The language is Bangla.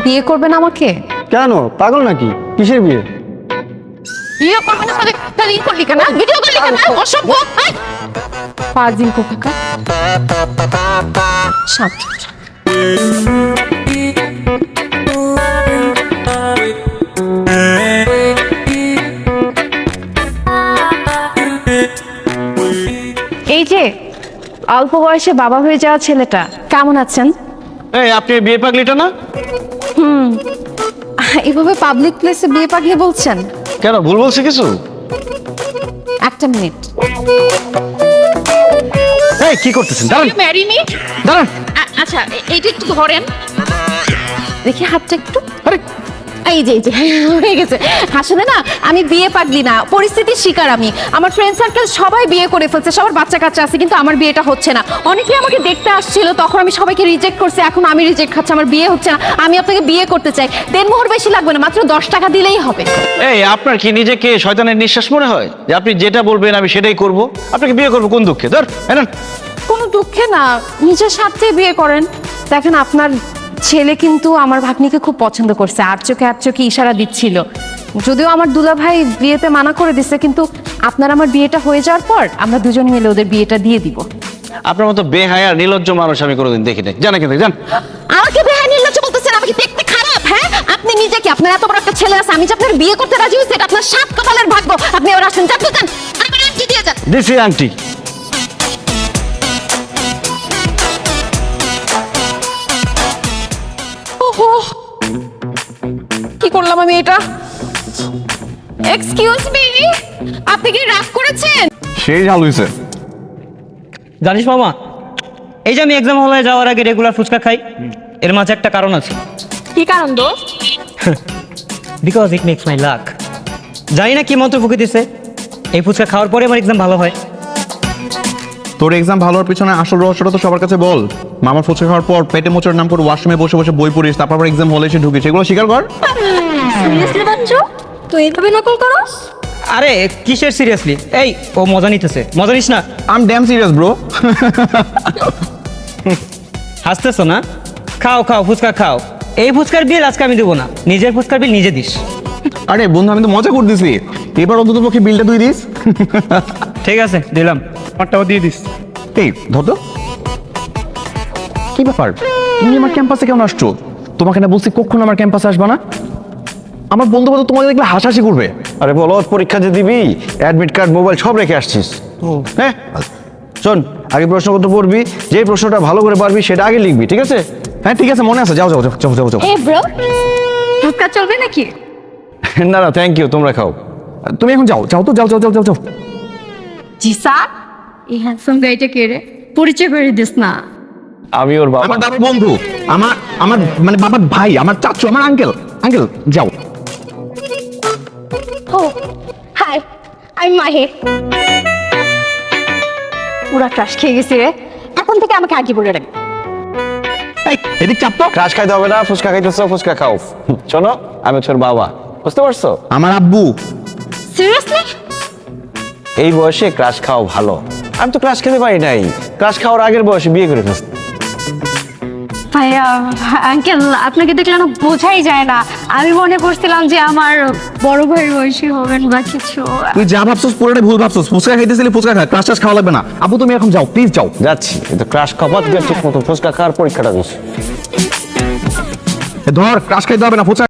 বিয়ে করবেন আমাকে? কেন পাগল নাকি? কিসের বিয়ে? বিয়ে করবেন আমাকে? তাহলে ই করলি কেন? ভিডিও করলি কেন? অসভ্য! ফাজিল কোথাকার। শান্ত। এই যে অল্প বয়সে বাবা হয়ে যাওয়া ছেলেটা, কেমন আছেন? এই আপনি বিয়ে পাগলিটা না? এভাবে পাবলিক প্লেসে বিয়ে পাগলি বলছেন? কেন ভুল বলছি কিছু? একটা মিনিট। এই কি করতেছেন? দাঁড়ান ম্যারি মি? দাঁড়ান। আচ্ছা এইটা একটু ধরেন দেখি হাতটা একটু। আরে এই যে হয়ে গেছে। আসলে না আমি বিয়ে পাগলি না, পরিস্থিতির শিকার আমি। আমার ফ্রেন্ড সার্কেল সবাই বিয়ে করে ফেলছে, সবার বাচ্চা কাচ্চা আছে, কিন্তু আমার বিয়েটা হচ্ছে না। অনেকে আমাকে দেখতে আসছিল, তখন আমি সবাইকে রিজেক্ট করছি, এখন আমি রিজেক্ট খাচ্ছি, আমার বিয়ে হচ্ছে না। আমি আপনাকে বিয়ে করতে চাই। দেনমোহর বেশি লাগবে না, মাত্র 10 টাকা দিলেই হবে। এই আপনার কি নিজেকে শয়তানের নিঃশ্বাস মনে হয় যে আপনি যেটা বলবেন আমি সেটাই করব? আপনাকে বিয়ে করব কোন দুঃখে? ধর এনেন। কোনো দুঃখে না, নিজের স্বার্থে বিয়ে করেন। দেখেন আপনার ছেলে কিন্তু আমার ভাগ্নিকে খুব পছন্দ করছে, আর চোখে ইশারা দিচ্ছিল। যদিও আমার দুলাভাই বিয়েতে মানা করে দিচ্ছে, কিন্তু আপনার আমার বিয়েটা হয়ে যাওয়ার পর আমরা দুজন মিলে ওদের বিয়েটা দিয়ে দিব। আপনার মতো বেহায়া নির্লজ্জ মানুষ আমি কোনোদিন দেখি নাই। জানা কিন্তু জান। আমাকে বেহায়া নির্লজ্জ বলতেছেন? আমাকে দেখতে খারাপ? হ্যাঁ, আপনি নিজে কি, আপনার এত বড় একটা ছেলে আছে, আমি যে আপনার বিয়ে করতে রাজি হয়েছি, এটা আপনার সাত কপালের ভাগ্য। আপনি এবার আসেন, যান যান, আমার আন্টি দিয়ে যান। দিছি আন্টি। ওহো, কি করলাম আমি এটা? এক্সকিউজ মি, আপনি কি রাগ করেছেন? সেই ঝাল হইছে। জানিস মামা, এই যে আমি এক্সাম হলে যাওয়ার আগে রেগুলার ফুচকা খাই, এর মাঝে একটা কারণ আছে। কি কারণ দোস্ত? Because it makes my luck. জানি না কি মন্ত্র ফুকে দিছে, এই ফুচকা খাওয়ার পরে আমার এক্সাম ভালো হয়। তোর এক্সাম ভালো হওয়ার পিছনে আসল রহস্যটা তো সবার কাছে বল। মামার ফুচকা খাওয়ার পর পেটে মোচার নাম করে ওয়াশরুমে বসে বসে বই পড়িস, তারপর এক্সাম হলে এসে ঢুকিস, এগুলো স্বীকার কর। সিরিয়াসলি বাচ্চু, তুই এইভাবে নকল করস? আরে কিসের সিরিয়াসলি? এই ও মজা নিতেছে, মজা নিস না। I am damn serious bro. হাসতেছো না? খাও খাও, ফুচকা খাও। এই ফুচকার বিল আজকে আমি দেবো না, নিজের ফুচকার বিল নিজে দিস। আরে বন্ধু, আমি তো মজা করতেছি। এবার অন্তত পক্ষে বিলটা তুই দিস। ঠিক আছে, দিলাম। আমারটাও দিয়ে দিস। এই ধর তো, কি ব্যাপার? তুমি আমার ক্যাম্পাসে কেমন আসছো? তোমাকে না বলছি কখনো আমার ক্যাম্পাসে আসবা না। আমার বন্ধু বান্ধব তোমাকে দেখলে হাসাহাসি করবে। আরে বলো, পরীক্ষা যে দিবি, অ্যাডমিট কার্ড মোবাইল সব রেখে আসছিস। হ্যাঁ শোন, আগে প্রশ্নপত্র পড়বি, যে প্রশ্নটা ভালো করে পারবি সেটা আগে লিখবি, ঠিক আছে? হ্যাঁ ঠিক আছে, মনে আছে। যাও যাও যাও যাও যাও যাও। হে ব্রো, ফুচকা চলবে নাকি? না না থ্যাংক ইউ, তোমরা খাও। তুমি এখন যাও, যাও তো, যাও যাও যাও যাও যাও। জি স্যার, এই হ্যান্ডসাম গাইটা কে রে? পরিচয় করে দিস না। আমি ওর বাবা। আমার বাবার বন্ধু, আমার আমার মানে বাবার ভাই, আমার চাচু, আমার আঙ্কেল। আঙ্কেল যাও। ও হাই, আমি মাহি। পুরা ক্রাশ খেয়ে গেছি রে, এখন থেকে আমাকে আগে বলে রাখ। এই এদিক চাপ তো। ক্রাশ খাইতে হবে না, ফুচকা খাইতেছো, ফুচকা খাও। শোনো, আমি হচ্ছে ওর বাবা, বুঝতে পারছো? আমার আব্বু। সিরিয়াসলি? এই বয়সে ক্রাশ খাওয়া ভালো। আমি তো ক্রাশ খেতে পারি নাই, ক্রাশ খাওয়ার আগের বয়সে বিয়ে করে ফেলছি। ভাইয়া আঙ্কেল, আপনাকে দেখলে না বোঝাই যায় না। আমি মনে করছিলাম যে আমার বড় ভাইয়ের বয়সী হবেন বা কিছু। তুই যা ভাবছস পুরোটাই ভুল ভাবছস। ফুচকা খাইতেছিলি, ফুচকা খা, ক্লাস টাস খাওয়া লাগবে না। আব্বু তুমি এখন যাও, প্লিজ যাও। যাচ্ছি, কিন্তু ক্রাশ খাওয়া ঠিক মতো ফুচকা খাওয়ার পরীক্ষাটা দিস। ধর, ক্লাস খাইতে হবে না, ফুচকা